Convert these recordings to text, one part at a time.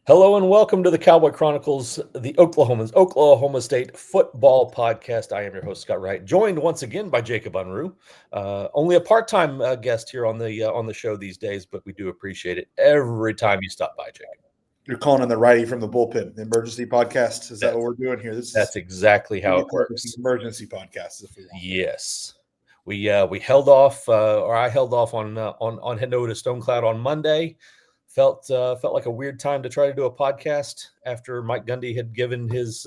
Hello and welcome to the Cowboy Chronicles, the Oklahoman's Oklahoma State football podcast. I am your host Scott Wright, joined once again by Jacob Unruh. Only a part-time guest here on the show these days, but we do appreciate it every time you stop by, Jacob. You're calling in the righty from the bullpen, the emergency podcast. Is that what we're doing here? That's exactly how it works. Emergency podcast, if we want. Yes, we held off, or I held off on heading over to StoneCloud on Monday. Felt like a weird time to try to do a podcast after Mike Gundy had given his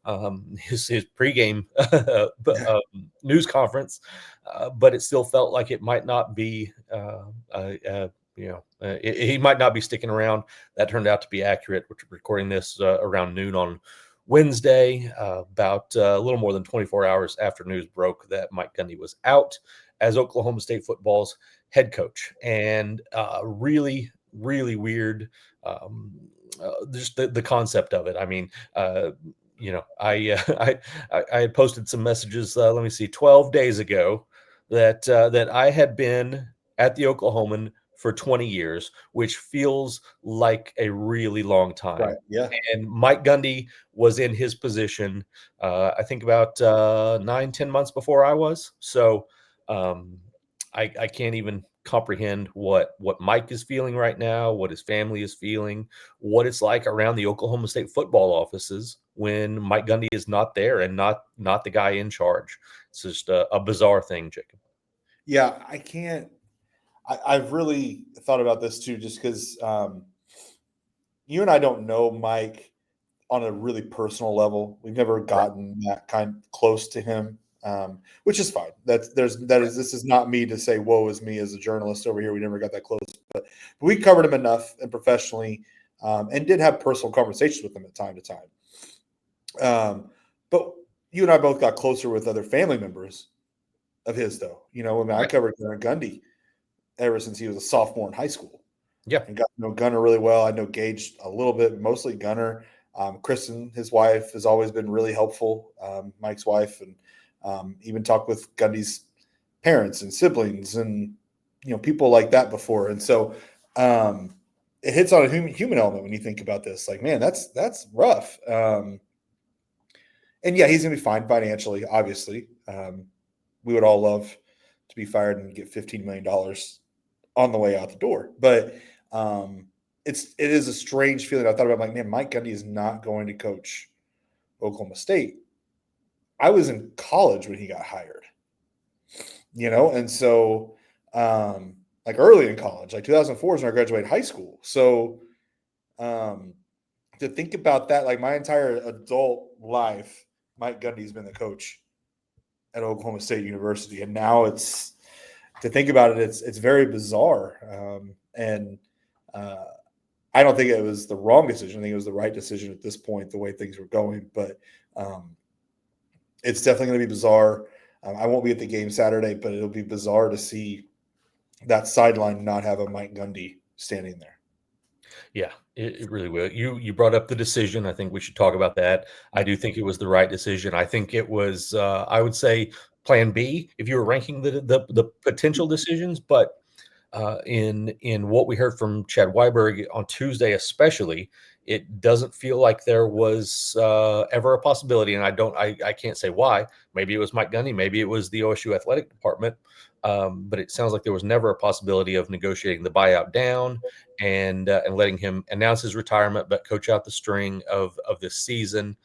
pregame news conference, but it still felt like it might not be he might not be sticking around. That turned out to be accurate. We're recording this around noon on Wednesday, about a little more than 24 hours after news broke that Mike Gundy was out as Oklahoma State football's head coach, and really weird. Just the concept of it. I mean, I had posted some messages. Let me see, 12 days ago that I had been at the Oklahoman for 20 years, which feels like a really long time. Right. Yeah. And Mike Gundy was in his position, I think about 9-10 months before I was. So I can't even comprehend what Mike is feeling right now, what his family is feeling, what it's like around the Oklahoma State football offices when Mike Gundy is not there and not the guy in charge. It's just a bizarre thing, Jacob. Yeah, I can't. I've really thought about this too, just because you and I don't know Mike on a really personal level. We've never gotten that kind close to him. Which is fine. This is not me to say woe is me as a journalist over here. We never got that close, but we covered him enough and professionally, and did have personal conversations with him at time to time. But you and I both got closer with other family members of his, though. I covered Gundy ever since he was a sophomore in high school. Yeah, and got to know Gunner really well. I know Gage a little bit, mostly Gunner. Kristen, his wife, has always been really helpful. Mike's wife, and even talked with Gundy's parents and siblings and people like that before. And so it hits on a human element when you think about this. Like, man, that's rough. And yeah, he's gonna be fine financially. Obviously, we would all love to be fired and get $15 million on the way out the door. But it is a strange feeling. I thought about, like, man, Mike Gundy is not going to coach Oklahoma State. I was in college when he got hired, and so like early in college, like 2004 is when I graduated high school. So to think about that, like my entire adult life, Mike Gundy's been the coach at Oklahoma State University, and now to think about it, it's very bizarre. And I don't think it was the wrong decision. I think it was the right decision at this point, the way things were going. But it's definitely going to be bizarre. I won't be at the game Saturday, but it'll be bizarre to see that sideline not have a Mike Gundy standing there. Yeah, it really will. You brought up the decision. I think we should talk about that. I do think it was the right decision. I think it was, I would say, Plan B if you were ranking the potential decisions. But in what we heard from Chad Weiberg on Tuesday, especially, it doesn't feel like there was ever a possibility, and I can't say why. Maybe it was Mike Gundy, maybe it was the OSU athletic department, but it sounds like there was never a possibility of negotiating the buyout down and letting him announce his retirement, but coach out the string of this season.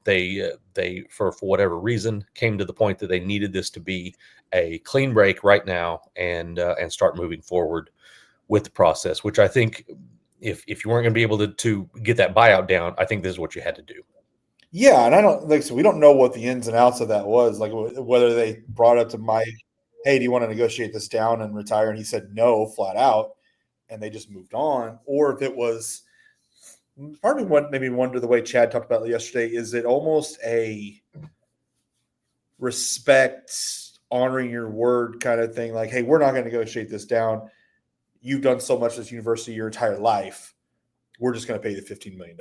They for whatever reason came to the point that they needed this to be a clean break right now and start moving forward with the process, which I think if you weren't going to be able to get that buyout down, I think this is what you had to do. Yeah, and so we don't know what the ins and outs of that was, like whether they brought up to Mike, hey, do you want to negotiate this down and retire? And he said no, flat out, and they just moved on. Or if it was, part of me maybe wonder, the way Chad talked about it yesterday, is it almost a respect, honoring your word kind of thing? Like, hey, we're not going to negotiate this down. You've done so much this university your entire life. We're just going to pay you $15 million.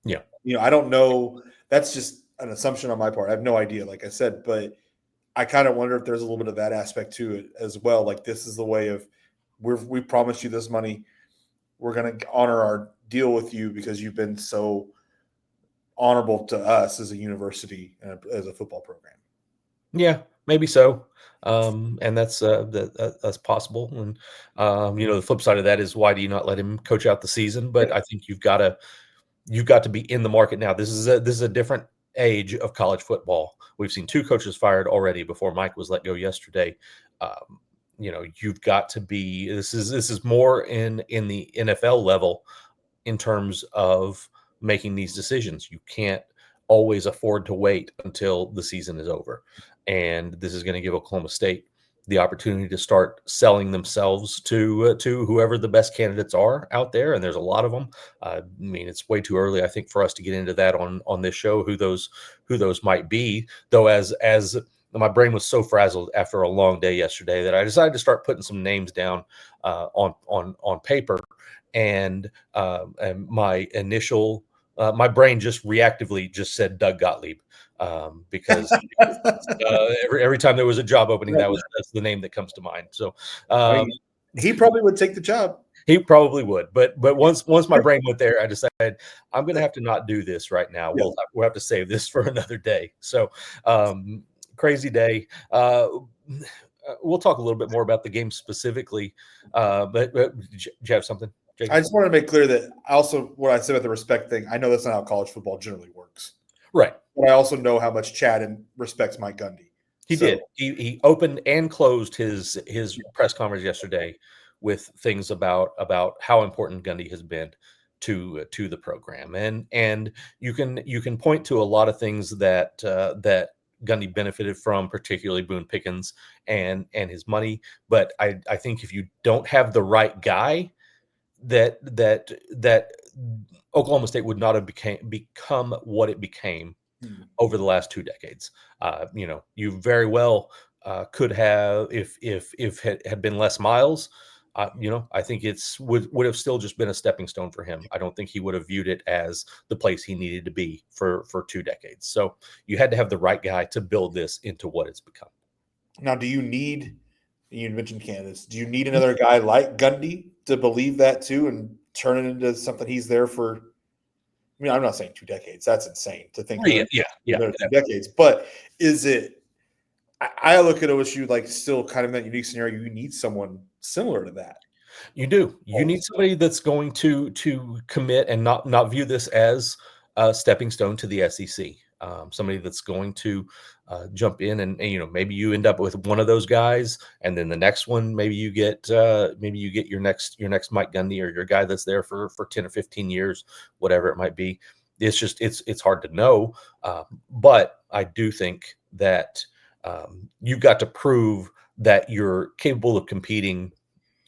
Yeah. I don't know. That's just an assumption on my part. I have no idea, like I said, but I kind of wonder if there's a little bit of that aspect to it as well. Like, this is the way of, we promised you this money. We're going to honor our deal with you because you've been so honorable to us as a university and as a football program. Yeah, maybe so. And that's possible. And the flip side of that is, why do you not let him coach out the season? But Yeah. I think you've got to be in the market now. This is a different age of college football. We've seen two coaches fired already before Mike was let go yesterday. You've got to be. This is more in the NFL level in terms of making these decisions. You can't always afford to wait until the season is over. And this is going to give Oklahoma State the opportunity to start selling themselves to whoever the best candidates are out there, and there's a lot of them. I mean, it's way too early, I think, for us to get into that on this show, who those might be. Though, as my brain was so frazzled after a long day yesterday that I decided to start putting some names down on paper, and my brain just reactively just said Doug Gottlieb, because every time there was a job opening, that's the name that comes to mind. So I um, mean, he probably would take the job. he probably would, but once my brain went there, I decided I'm going to have to not do this right now. Yeah. We'll have to save this for another day. So crazy day. We'll talk a little bit more about the game specifically, but did you have something, Jacob? I just want to make clear that what I said about the respect thing, I know that's not how college football generally works. Right. But I also know how much Chad respects Mike Gundy. He did. He opened and closed his press conference yesterday with things about how important Gundy has been to the program, and you can point to a lot of things that Gundy benefited from, particularly Boone Pickens and his money. But I think if you don't have the right guy, that Oklahoma State would not have become what it became over the last 2 decades. You very well could have, if it had been Les Miles. I think would have still just been a stepping stone for him. I don't think he would have viewed it as the place he needed to be for 2 decades. So you had to have the right guy to build this into what it's become. Now, you mentioned candidates. Do you need another guy like Gundy to believe that too and turn it into something he's there for? I mean, I'm not saying 2 decades. That's insane to think. Yeah. 2 decades. But is it? I look at OSU like still kind of in that unique scenario. You need someone similar to that. You do. You need somebody that's going to commit and not view this as a stepping stone to the SEC. Somebody that's going to jump in and maybe you end up with one of those guys, and then the next one maybe you get your next Mike Gundy, or your guy that's there for 10 or 15 years, whatever it might be. It's just it's hard to know, but I do think that you've got to prove that you're capable of competing,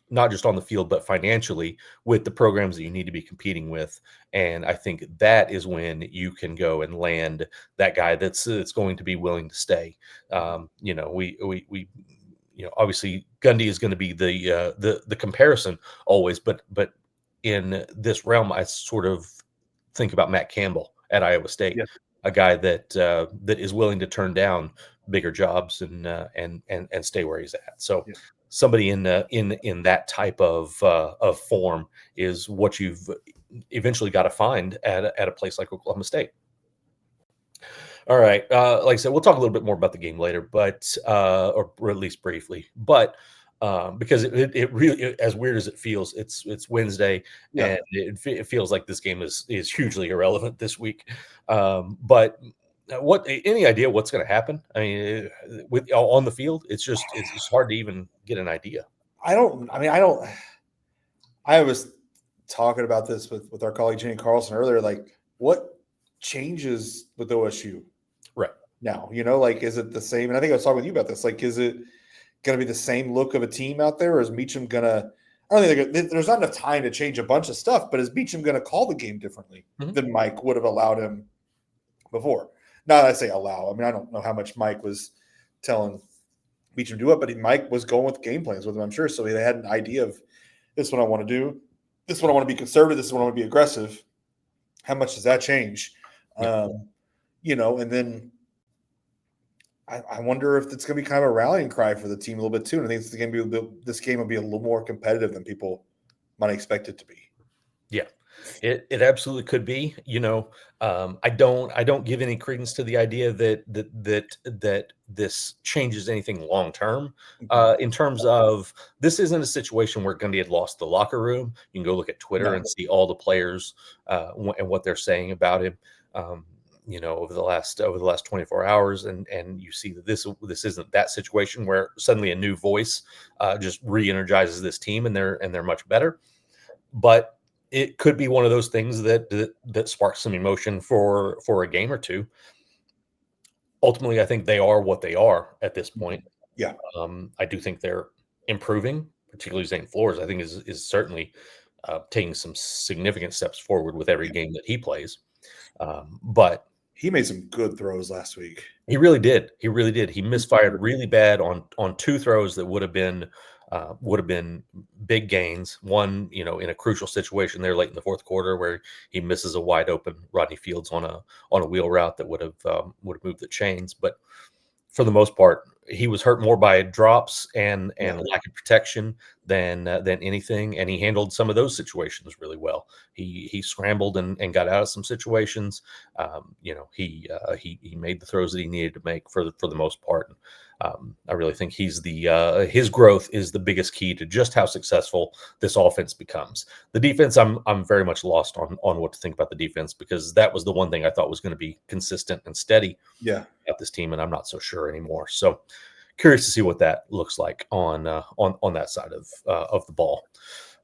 not just on the field, but financially, with the programs that you need to be competing with. And I think that is when you can go and land that guy that's going to be willing to stay. We obviously Gundy is going to be the comparison always, but in this realm, I sort of think about Matt Campbell at Iowa State, Yeah. a guy that is willing to turn down bigger jobs and stay where he's at. So somebody in that type of form is what you've eventually got to find at a place like Oklahoma State. All right, like I said, we'll talk a little bit more about the game later, but or at least briefly, but. Because it really, as weird as it feels, it's Wednesday, and it feels like this game is hugely irrelevant this week. But any idea what's going to happen? I mean, on the field, it's just hard to even get an idea. I was talking about this with our colleague Jenny Carlson earlier. Like, what changes with OSU right now? Is it the same? And I think I was talking with you about this. Like, is it going to be the same look of a team out there, or is Meacham going to? I don't think there's not enough time to change a bunch of stuff, but is Meacham going to call the game differently than Mike would have allowed him before? Not that I say allow. I mean, I don't know how much Mike was telling Meacham to do it, but Mike was going with game plans with him, I'm sure. So they had an idea of, this is what I want to do. This is what I want to be conservative. This is what I want to be aggressive. How much does that change? And then I wonder if it's going to be kind of a rallying cry for the team a little bit too. And I think this game will be a little more competitive than people might expect it to be. Yeah. It absolutely could be. I don't give any credence to the idea that this changes anything long term. Mhm. In terms of, this isn't a situation where Gundy had lost the locker room. You can go look at Twitter No. and see all the players and what they're saying about him. Um, over the last 24 hours, and you see that this isn't that situation where suddenly a new voice just re-energizes this team, and they're much better. But it could be one of those things that sparks some emotion for a game or two. Ultimately, I think they are what they are at this point. Mhm. Yeah. I do think they're improving, particularly St. Flores. I think is certainly taking some significant steps forward with every Yeah. game that he plays. But He made some good throws last week. he really did. He really did. He misfired really bad on two throws that would have been big gains. One, in a crucial situation there late in the fourth quarter, where he misses a wide open Rodney Fields on a wheel route that would have moved the chains. But for the most part, he was hurt more by drops and Yeah. lack of protection than anything, and he handled some of those situations really well. He scrambled and got out of some situations. He made the throws that he needed to make for the most part. I really think his growth is the biggest key to just how successful this offense becomes. The defense, I'm very much lost on what to think about the defense, because that was the one thing I thought was going to be consistent and steady Yeah. at this team, and I'm not so sure anymore. So curious to see what that looks like on that side of the ball.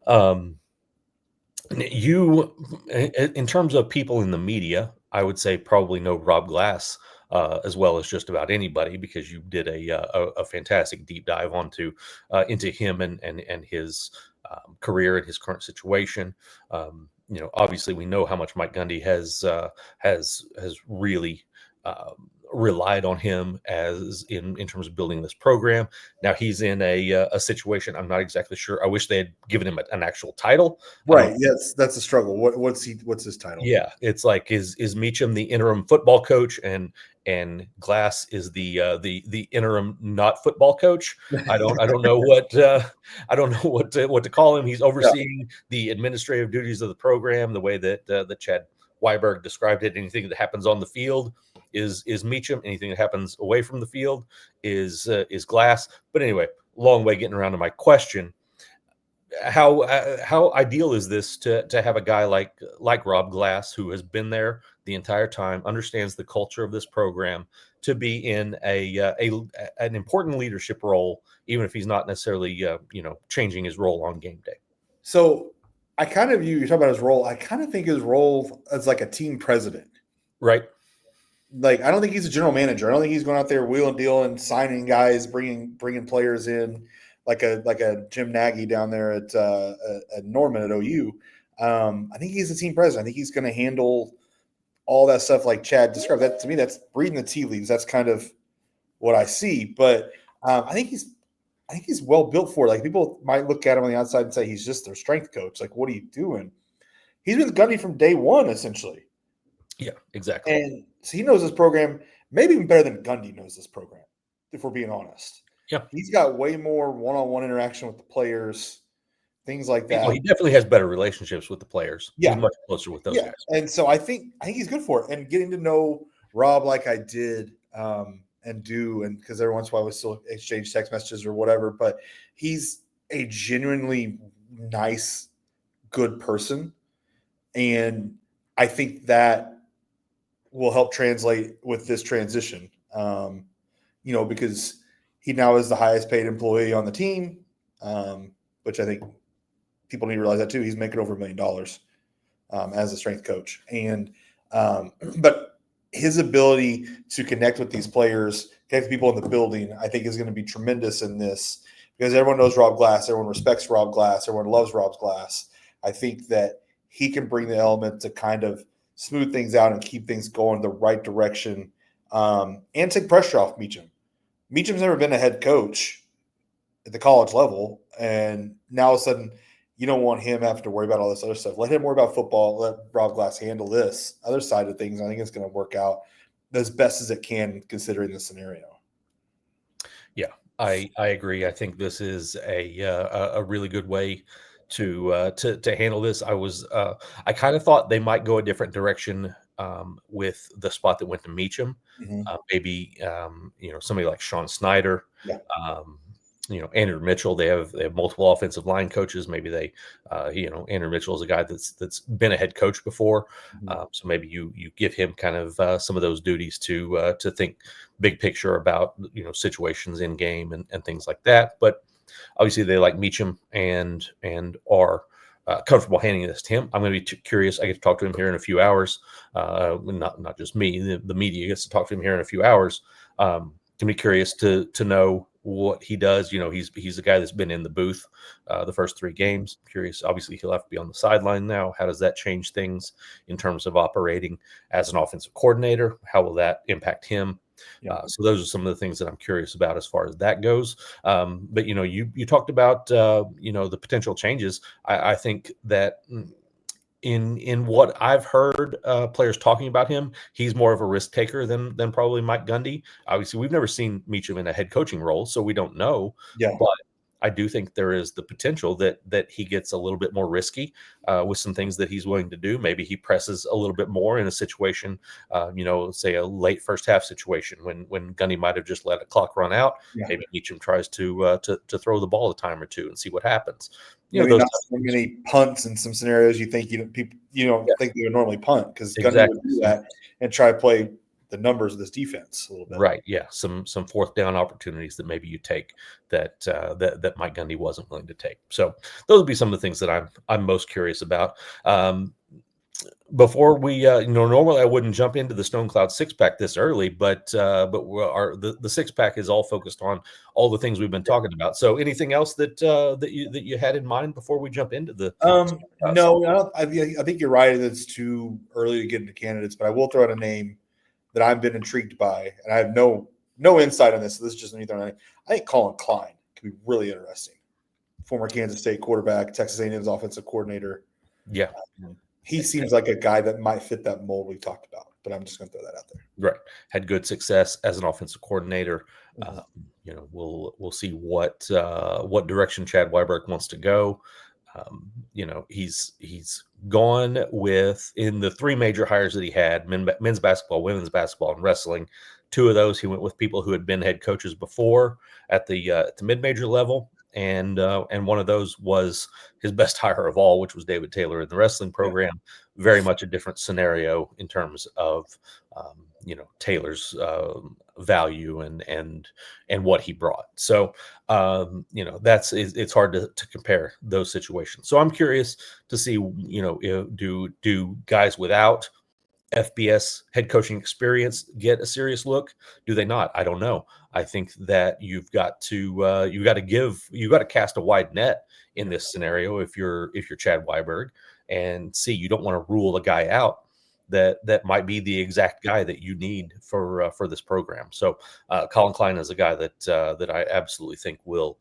Um, you, in terms of people in the media, I would say probably know Rob Glass as well as just about anybody, because you did a fantastic deep dive into him and his career and his current situation. Obviously, we know how much Mike Gundy has really relied on him as in terms of building this program. Now he's in a situation. I'm not exactly sure. I wish they had given him an actual title. I don't. Right. Yes, that's a struggle. What's his title? Yeah, it's like, is Meacham the interim football coach, and Glass is the interim not football coach. I don't know what to call him. He's Yeah. overseeing the administrative duties of the program, the way that Chad Weiberg described it. Anything that happens on the field is Meacham. Anything that happens away from the field is Glass. But anyway, long way getting around to my question. How ideal is this to have a guy like Rob Glass, who has been there the entire time, understands the culture of this program, to be in an important leadership role, even if he's not necessarily changing his role on game day. So I kind of view, you talk about his role. I kind of think his role as like a team president. Right. Like, I don't think he's a general manager. I don't think he's going out there wheeling, dealing, signing guys, bringing players in like a Jim Nagy down there at Norman at OU. I think he's a team president. I think he's going to handle all that stuff like Chad described. That to me, that's reading the tea leaves. That's kind of what I see. But I think he's well built for it. Like, people might look at him on the outside and say he's just their strength coach. Like, what are you doing? He's been Gundy from day one, essentially. Yeah, exactly. And so he knows this program maybe even better than Gundy knows this program, if we're being honest. Yeah. He's got way more one-on-one interaction with the players, things like Well, that. he definitely has better relationships with the players. He's Yeah, much closer with those yeah. guys. And so I think he's good for it. And getting to know Rob like I did, and because every once in a while we still exchange text messages or whatever, but he's a genuinely nice, good person. And I think that will help translate with this transition. Because he now is the highest paid employee on the team, which I think people need to realize that too. He's making over $1 million as a strength coach, and but his ability to connect with these players, connect with people in the building, I think is going to be tremendous in this, because everyone knows Rob Glass, everyone respects Rob Glass, everyone loves Rob Glass. I think that he can bring the element to kind of smooth things out and keep things going the right direction, and take pressure off Meacham. Meacham's never been a head coach at the college level, and now all of a sudden you don't want him having to worry about all this other stuff. Let him worry about football. Let Rob Glass handle this other side of things. I think it's going to work out as best as it can considering the scenario. Yeah, I agree. I think this is a really good way to handle this. I kind of thought they might go a different direction with the spot that went to Meacham. Mhm. Maybe somebody like Sean Snyder, Yeah. um, Andrew Mitchell. They have multiple offensive line coaches. Maybe Andrew Mitchell is a guy that's been a head coach before. Mhm. So maybe you give him kind of some of those duties to think big picture about situations in game and things like that. But obviously, they like Meacham and are comfortable handing this to him. I'm going to be curious. I get to talk to him here in a few hours. Not just me. The media gets to talk to him here in a few hours. Can be curious to know what he does. He's a guy that's been in the booth the first 3 games. Curious. Obviously, he'll have to be on the sideline now. How does that change things in terms of operating as an offensive coordinator? How will that impact him? Yeah. So those are some of the things that I'm curious about as far as that goes. But you talked about the potential changes. I think that in what I've heard players talking about him, he's more of a risk taker than probably Mike Gundy. Obviously, we've never seen Meacham in a head coaching role, so we don't know. Yeah. But I do think there is the potential that he gets a little bit more risky with some things that he's willing to do. Maybe he presses a little bit more in a situation, say a late first half situation when Gundy might have just let a clock run out. Yeah. Maybe Meacham tries to throw the ball a time or two and see what happens. Maybe Those not types so of things. many punts in some scenarios you don't Yeah, think they would normally punt, because Gundy exactly. would do that and try to play the numbers of this defense a little bit. Right. Yeah. Some fourth down opportunities that maybe you take that Mike Gundy wasn't willing to take. So those would be some of the things that I'm most curious about. Before we, normally I wouldn't jump into the StoneCloud 6-pack this early, but the 6-pack is all focused on all the things we've been talking about. So anything else that you had in mind before we jump into the StoneCloud 6? No, I think you're right. It's too early to get into candidates, but I will throw out a name that I've been intrigued by, and I have no insight on this. So this is just anything. I think Colin Klein could be really interesting. Former Kansas State quarterback, Texas A&M's offensive coordinator. Yeah. He seems like a guy that might fit that mold we talked about, but I'm just going to throw that out there. Right. Had good success as an offensive coordinator. Mhm. We'll see what direction Chad Weiberg wants to go. He's gone with, in the 3 major hires that he had, men's basketball, women's basketball, and wrestling. 2 of those he went with people who had been head coaches before at the mid-major level, and one of those was his best hire of all, which was David Taylor in the wrestling program. Very much a different scenario in terms of Taylor's value and what he brought. So it's hard to compare those situations. So I'm curious to see do guys without FBS head coaching experience get a serious look? Do they not? I don't know. I think that you've got to cast a wide net in this scenario if you're Chad Weiberg, and see, you don't want to rule a guy out that might be the exact guy that you need for this program. So Colin Klein is a guy that I absolutely think will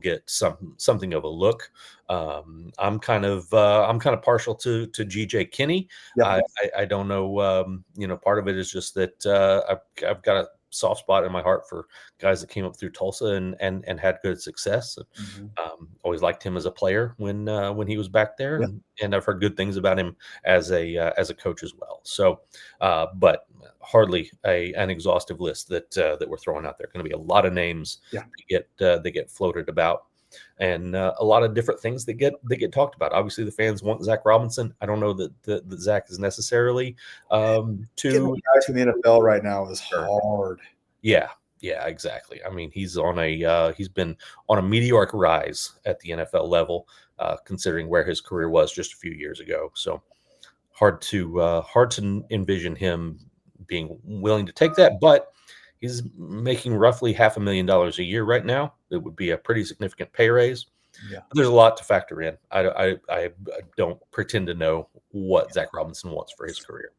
get something of a look. I'm kind of partial to GJ Kinney. Yeah. I don't know. Part of it is just that I've got a soft spot in my heart for guys that came up through Tulsa and had good success. Mhm. Always liked him as a player when he was back there, Yeah. and I've heard good things about him as a coach as well. So, but hardly an exhaustive list that we're throwing out there. Going to be a lot of names Yeah. that get floated about, and a lot of different things that get talked about. Obviously, the fans want Zach Robinson. I don't know that Zach is necessarily Getting too. a guy to the NFL right now is hard. Yeah, yeah, exactly. I mean, he's been on a meteoric rise at the NFL level, considering where his career was just a few years ago. So hard to envision him being willing to take that, but he's making roughly $500,000 a year right now. It would be a pretty significant pay raise. Yeah. There's a lot to factor in. I don't pretend to know what Zach Robinson wants for his career.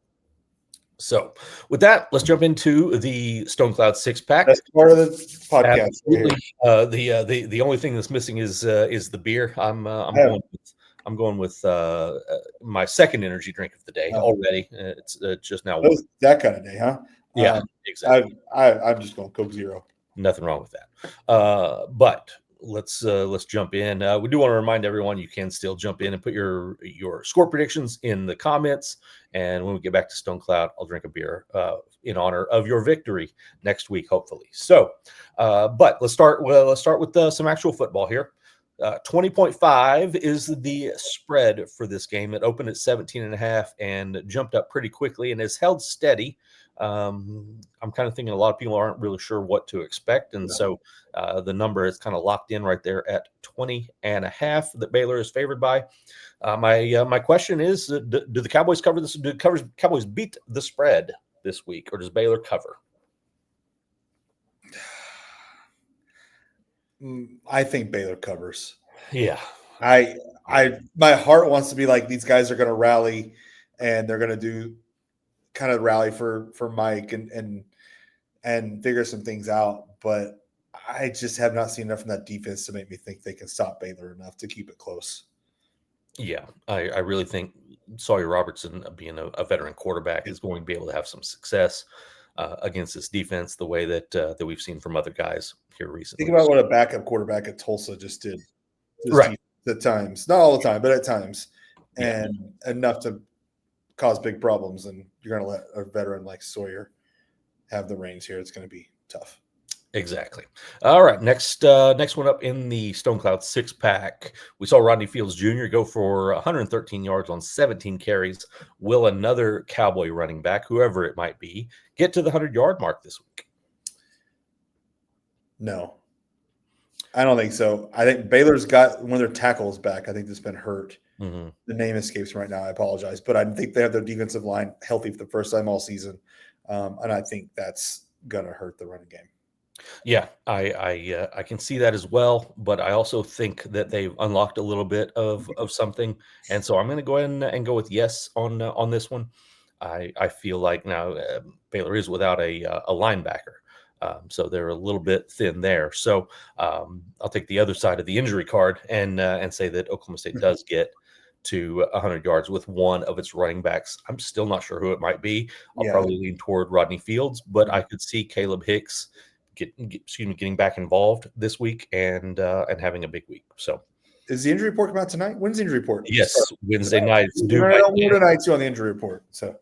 So with that, let's jump into the StoneCloud 6-pack. That's part of the podcast. Absolutely. The only thing that's missing is the beer. I'm going with my second energy drink of the day already. It's just now. That kind of day, huh? Yeah, exactly. I'm just going Coke Zero. Nothing wrong with that. But let's jump in. We do want to remind everyone you can still jump in and put your score predictions in the comments. And when we get back to StoneCloud, I'll drink a beer in honor of your victory next week, hopefully. So, but let's start. Well, let's start with some actual football here. 20.5 is the spread for this game. It opened at 17.5 and jumped up pretty quickly and has held steady. I'm kind of thinking a lot of people aren't really sure what to expect. And so the number is kind of locked in right there at 20.5 that Baylor is favored by. My question is, do the Cowboys cover this? Do Cowboys beat the spread this week, or does Baylor cover? I think Baylor covers. Yeah. My heart wants to be like, these guys are going to rally and they're going to do kind of rally for Mike and figure some things out. But I just have not seen enough from that defense to make me think they can stop Baylor enough to keep it close. Yeah, I really think Sawyer Robertson, being a veteran quarterback, is going to be able to have some success against this defense the way that we've seen from other guys here recently. Think about what a backup quarterback at Tulsa just did. Right. At times, not all the time, but at times, and enough to cause big problems. And you're going to let a veteran like Sawyer have the reins here. It's going to be tough. Exactly. All right. Next one up in the StoneCloud 6-pack. We saw Rodney Fields Jr. go for 113 yards on 17 carries. Will another Cowboy running back, whoever it might be, get to the 100-yard mark this week? No, I don't think so. I think Baylor's got one of their tackles back. I think that's been hurt. Mm-hmm. The name escapes right now. I apologize, but I think they have their defensive line healthy for the first time all season, and I think that's gonna hurt the running game. Yeah, I can see that as well, but I also think that they've unlocked a little bit of something, and so I'm going to go ahead and go with yes on this one. I feel like now Baylor is without a linebacker, so they're a little bit thin there. So I'll take the other side of the injury card and say that Oklahoma State does get to 100 yards with one of its running backs. I'm still not sure who it might be. I'll probably lean toward Rodney Fields, but I could see Caleb Hicks getting back involved this week and having a big week. So, is the injury report come out tonight? When's the injury report? Yes, Wednesday night. It's due tonight too on the injury report. So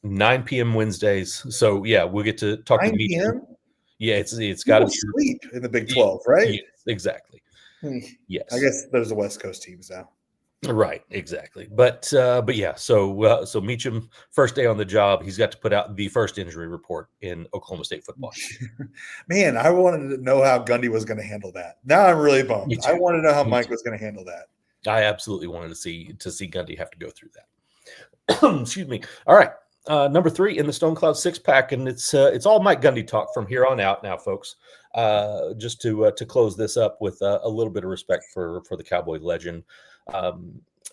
9 p.m. Wednesdays. So yeah, we'll get to talk to Meacham. Yeah, it's got to sleep in the Big 12, right? Yes, exactly. Yes, I guess there's the West Coast teams now. Right, exactly. But yeah, so Meacham, first day on the job, he's got to put out the first injury report in Oklahoma State football. Man, I wanted to know how Gundy was going to handle that. Now I'm really bummed. I want to know how Mike was going to handle that. I absolutely wanted to see Gundy have to go through that. Excuse me. All right, number 3 in the StoneCloud 6-pack, and it's all Mike Gundy talk from here on out now, folks. Just to close this up with a little bit of respect for the Cowboy legend.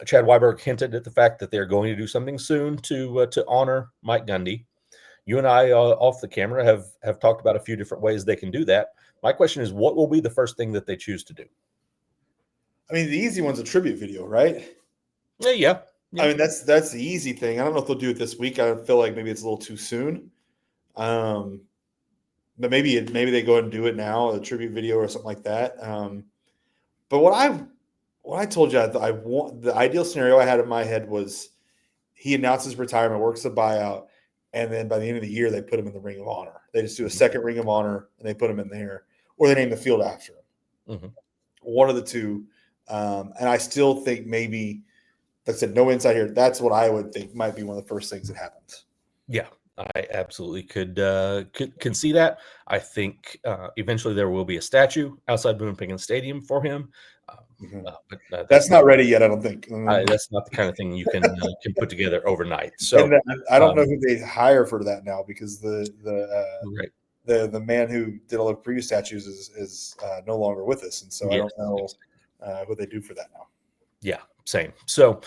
Chad Weiberg hinted at the fact that they're going to do something soon to honor Mike Gundy. You and I, off the camera, have talked about a few different ways they can do that. My question is, what will be the first thing that they choose to do? I mean, the easy one's a tribute video, right? Yeah. I mean, that's the easy thing. I don't know if they'll do it this week. I feel like maybe it's a little too soon. But maybe they go ahead and do it now, a tribute video or something like that. But what I told you, the ideal scenario I had in my head was he announces retirement, works the buyout, and then by the end of the year, they put him in the Ring of Honor. They just do a second Ring of Honor, and they put him in there, or they name the field after him. Mm-hmm. One of the two. And I still think maybe, like I said, no insight here. That's what I would think might be one of the first things that happens. Yeah, I absolutely could see that. I think eventually there will be a statue outside Boone Pickens Stadium for him. But that's not ready yet, I don't think. That's not the kind of thing you can put together overnight. So I don't know who they hire for that now, because the man who did all the previous statues is no longer with us, and so I don't know what they do for that now. Yeah, same. So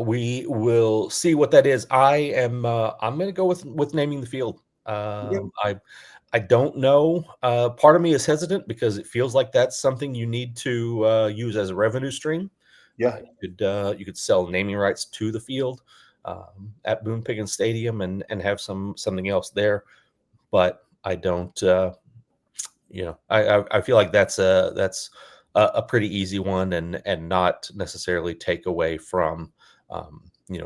we will see what that is. I'm going to go with naming the field. I don't know. Part of me is hesitant because it feels like that's something you need to use as a revenue stream. Yeah, you could sell naming rights to the field at Boone Pickens Stadium and have something else there. But I don't. I feel like that's a pretty easy one, and not necessarily take away from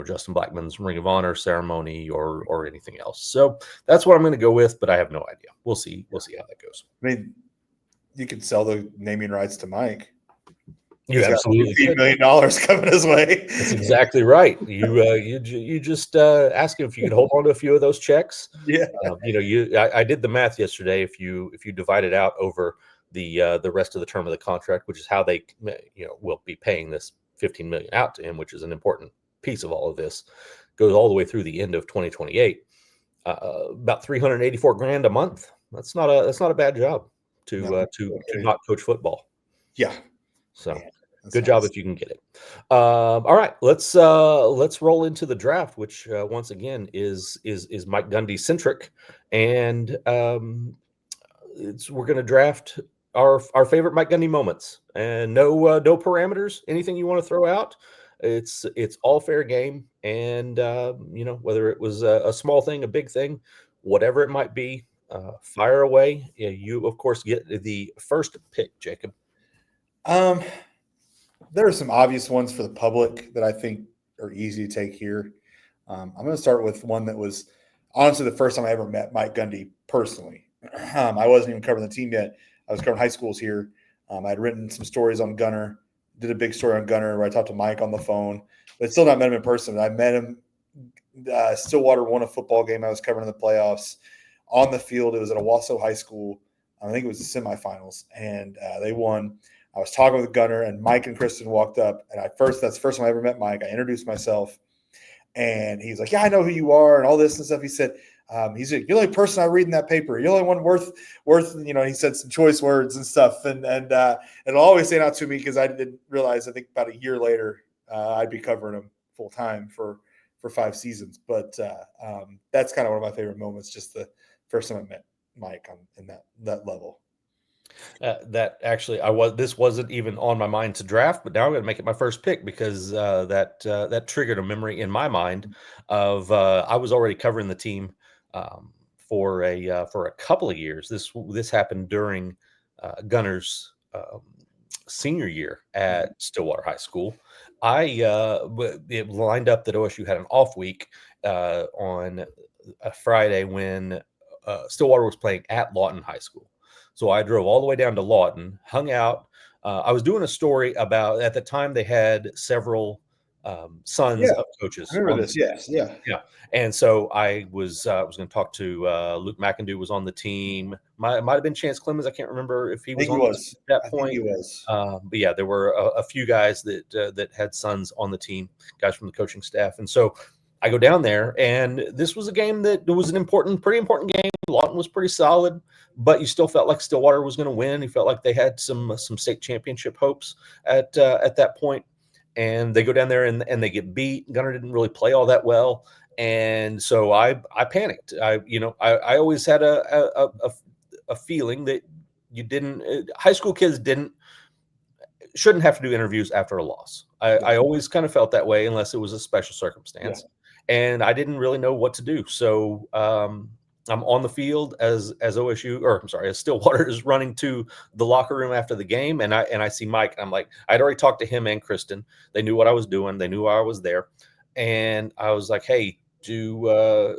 Justin Blackman's Ring of Honor ceremony or anything else. So that's what I'm going to go with, but I have no idea. We'll see. We'll see how that goes. I mean, you could sell the naming rights to Mike. You He's got absolutely $15 could. million coming his way. That's exactly right. You just ask him if you can hold on to a few of those checks. Yeah. I did the math yesterday. If you divide it out over the rest of the term of the contract, which is how they will be paying this 15 million out to him, which is an important piece of all of this, goes all the way through the end of 2028. About 384 grand a month. That's not a bad job to not coach football. Yeah. So. Man, good job if you can get it. All right, let's roll into the draft, which once again is Mike Gundy centric, and we're going to draft our favorite Mike Gundy moments, and no parameters, anything you want to throw out. It's all fair game, and whether it was a small thing, a big thing, whatever it might be, fire away. Yeah, you of course get the first pick, Jacob. There are some obvious ones for the public that I think are easy to take here. I'm going to start with one that was honestly the first time I ever met Mike Gundy personally. I wasn't even covering the team yet. I was covering high schools here. I'd written some stories on Gunner, did a big story on Gunner where I talked to Mike on the phone, but still not met him in person. I met him. Stillwater won a football game I was covering in the playoffs. On the field, it was at Owasso High School. I think it was the semifinals, and they won. I was talking with Gunner, and Mike and Kristen walked up. And that's the first time I ever met Mike. I introduced myself, and he's like, "Yeah, I know who you are," and all this and stuff. He said, "He's like, you're the only person I read in that paper. You're the only one worth." He said some choice words and stuff, and it'll always stand out to me because I didn't realize. I think about a year later, I'd be covering him full time for 5 seasons. But that's kind of one of my favorite moments. Just the first time I met Mike in that level. That actually, this wasn't even on my mind to draft, but now I'm going to make it my first pick because that triggered a memory in my mind of I was already covering the team for a couple of years. This happened during Gunner's senior year at Stillwater High School. It lined up that OSU had an off week on a Friday when Stillwater was playing at Lawton High School. So I drove all the way down to Lawton, hung out. I was doing a story about, at the time they had several sons of coaches. I remember this. Yes. Yeah. Yeah. And so I was going to talk to Luke McIndoe was on the team. Might have been Chance Clemens. I can't remember if he was on the team at that point. I think he was. But yeah, there were a few guys that had sons on the team, guys from the coaching staff. And so I go down there, and this was a game that was pretty important game. Lawton was pretty solid, but you still felt like Stillwater was going to win. You felt like they had some state championship hopes at that point. And they go down there and they get beat. Gunner didn't really play all that well, and so I panicked. I always had a feeling that high school kids shouldn't have to do interviews after a loss. I always kind of felt that way unless it was a special circumstance. Yeah. And I didn't really know what to do. So I'm on the field as Stillwater is running to the locker room after the game, and I see Mike, and I'm like, I'd already talked to him and Kristen. They knew what I was doing. They knew I was there, and I was like, hey, do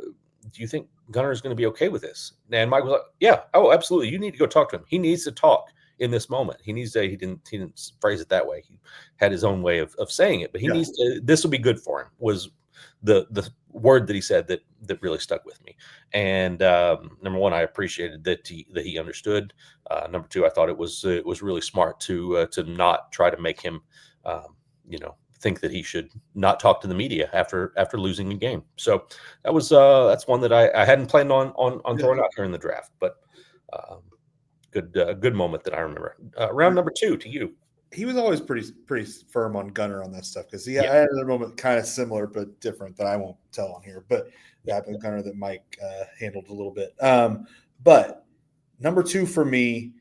you think Gunner is going to be okay with this? And Mike was like, yeah, oh, absolutely. You need to go talk to him. He needs to talk in this moment. He needs to. He didn't phrase it that way. He had his own way of saying it, but he needs to. This will be good for him. Was the word that he said that really stuck with me. And number one, I appreciated that he understood. Number two, I thought it was really smart to not try to make him think that he should not talk to the media after losing a game. So that's one that I hadn't planned on throwing out here in the draft, but good moment that I remember. Round number 2 to you. He was always pretty firm on Gunner on that stuff because I had another moment kind of similar but different that I won't tell on here. But that happened with Gunner that Mike handled a little bit. But number 2 for me,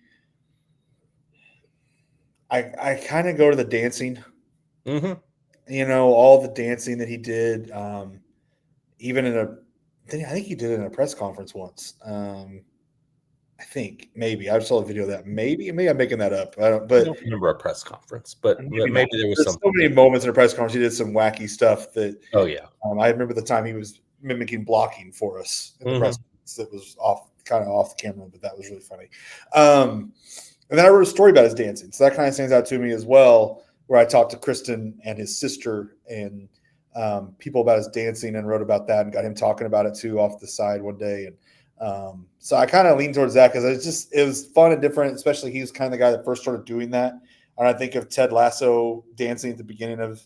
I kind of go to the dancing. Mm-hmm. All the dancing that he did, even I think he did it in a press conference once. I think maybe I saw a video of that. Maybe I'm making that up. I don't, I but don't remember a press conference, but maybe not. maybe there was There's so something. many moments in a press conference. He did some wacky stuff that Oh yeah. I remember the time he was mimicking blocking for us in the press Mhm. conference. That was kind of off the camera, but that was really funny. And then I wrote a story about his dancing, so that kind of stands out to me as well. Where I talked to Kristen and his sister and people about his dancing and wrote about that and got him talking about it too off the side one day. And so I kind of leaned towards that because it was fun and different. Especially he was kind of the guy that first started doing that. And I think of Ted Lasso dancing at the beginning of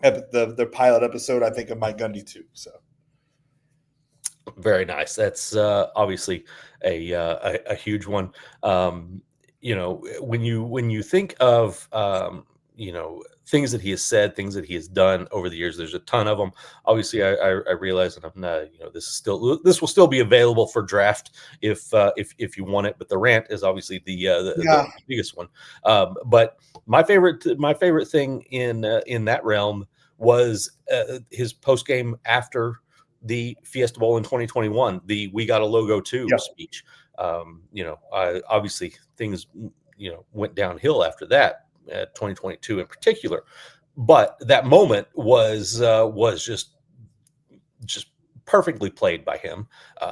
the pilot episode. I think of Mike Gundy too. So Very nice. That's obviously a huge one. Um, when you think of things that he has said, things that he has done over the years, there's a ton of them. Obviously, I realize that I'm not, this will still be available for draft if you want it. But the rant is obviously the yeah, biggest one. But my favorite thing in that realm was his post game after the Fiesta Bowl in 2021, the "We Got a Logo Too" yeah, speech. Obviously things went downhill after that, 2022 in particular. But that moment was just perfectly played by him.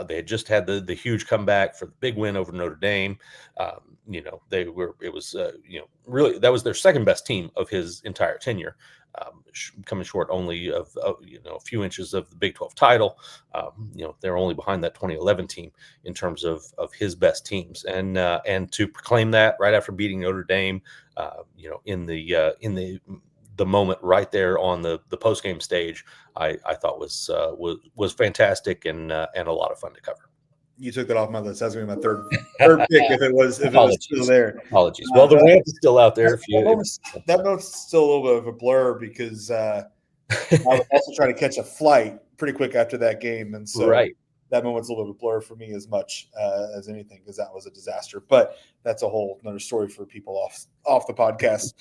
They had just had the huge comeback for the big win over Notre Dame. They were it was really that was their second best team of his entire tenure. Coming short only of a few inches of the Big 12 title. They're only behind that 2011 team in terms of his best teams, and to proclaim that right after beating Notre Dame, in the moment right there on the post game stage, I thought was fantastic and a lot of fun to cover. you took that off my list. That's gonna be my third pick if it was still Apologies, there. apologies. Well, the But rant is still out there. that, If that you, moment's that moment's still a little bit of a blur because I was also trying to catch a flight pretty quick after that game, and so right, that moment's a little bit of a blur for me as much as anything because that was a disaster. But that's a whole another story for people off the podcast.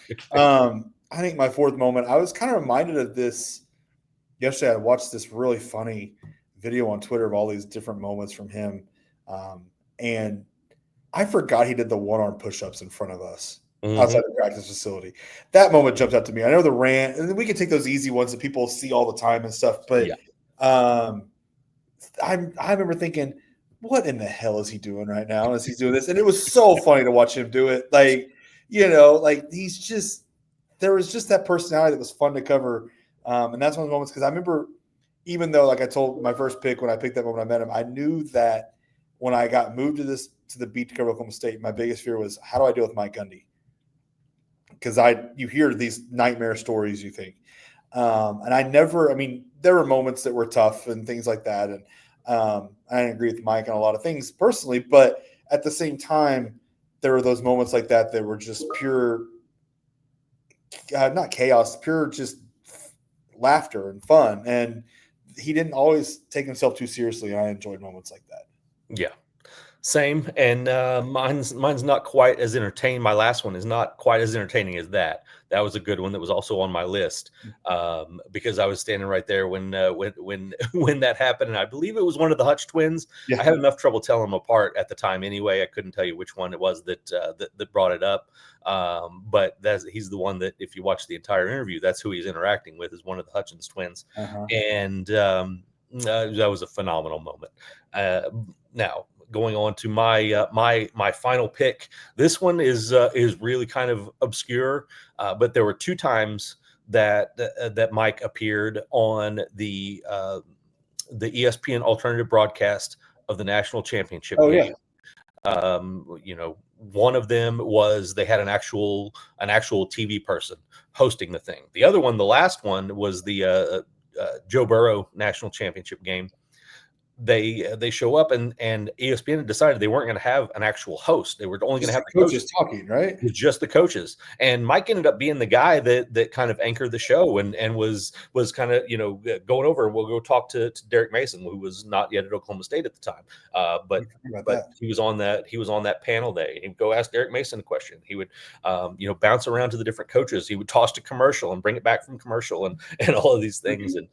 I think my fourth moment, I was kind of reminded of this yesterday. I watched this really funny video on Twitter of all these different moments from him, and I forgot he did the one arm push ups in front of us hmm outside the practice facility. That moment jumped out to me. I know the rant, and we can take those easy ones that people see all the time and stuff, but yeah, um, I remember thinking, what in the hell is he doing right now as he's doing this? And it was so funny to watch him do it. Like he's just there was just that personality that was fun to cover. And that's one of the moments because I remember, even though like I told my first pick when I picked that moment I met him, I knew that when I got moved to the beat to cover Oklahoma State, my biggest fear was how do I deal with Mike Gundy? Because you hear these nightmare stories, you think. And I mean, there were moments that were tough and things like that. And I didn't agree with Mike on a lot of things personally, but at the same time, there were those moments like that were just pure, not chaos, pure just laughter and fun. And he didn't always take himself too seriously. And I enjoyed moments like that. yeah. Same, and mine's not quite as entertaining. My last one is not quite as entertaining as that. That was a good one that was also on my list, because I was standing right there when when that happened, and I believe it was one of the Hutch twins. I Yeah. had enough trouble telling them apart at the time. Anyway, I couldn't tell you which one it was that brought it up. But he's the one that, if you watch the entire interview, that's who he's interacting with, is one of the Hutchins twins, Uh-huh. and that was a phenomenal moment. Now, going on to my final pick. This one is really kind of obscure, but there were two times that Mike appeared on the ESPN alternative broadcast of the national championship Oh, game. yeah. One of them was they had an actual TV person hosting the thing. The other one, the last one, was the Joe Burrow national championship game. They show up, and ESPN had decided they weren't going to have an actual host. They were only going to Just have the the coaches coaches. talking, right? It was just the coaches, and Mike ended up being the guy that kind of anchored the show and was kind of going over. We'll go talk to Derek Mason, who was not yet at Oklahoma State at the time, You but forget about but that. he was on that panel day. He'd go ask Derek Mason a question. He would bounce around to the different coaches. He would toss to commercial and bring it back from commercial and all of these things. And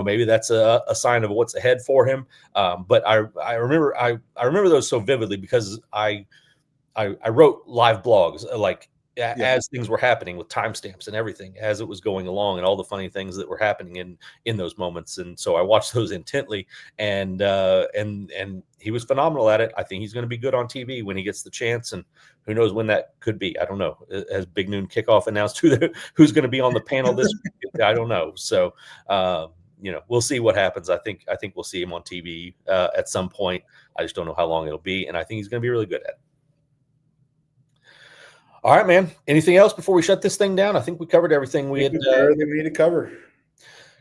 maybe that's a sign of what's ahead for him. him. But I remember those so vividly because I wrote live blogs like as things were happening with timestamps and everything as it was going along and all the funny things that were happening in those moments. And so I watched those intently, and he was phenomenal at it. I think he's going to be good on TV when he gets the chance, and who knows when that could be. I don't know. Has Big Noon Kickoff announced who's going to be on the panel this week? I don't know. So we'll see what happens. I think we'll see him on TV at some point. I just don't know how long it'll be, and I think he's going to be really good at it. All right, man. Anything else before we shut this thing down? I think we covered everything we had. Everything we need to cover.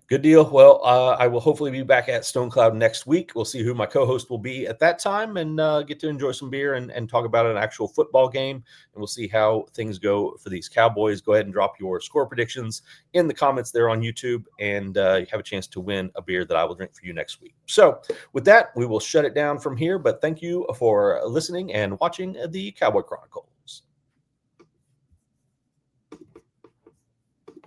Good deal. Well, I will hopefully be back at StoneCloud next week. We'll see who my co-host will be at that time, and get to enjoy some beer and talk about an actual football game. And we'll see how things go for these Cowboys. Go ahead and drop your score predictions in the comments there on YouTube, and you have a chance to win a beer that I will drink for you next week. So with that, we will shut it down from here. But thank you for listening and watching the Cowboy Chronicle.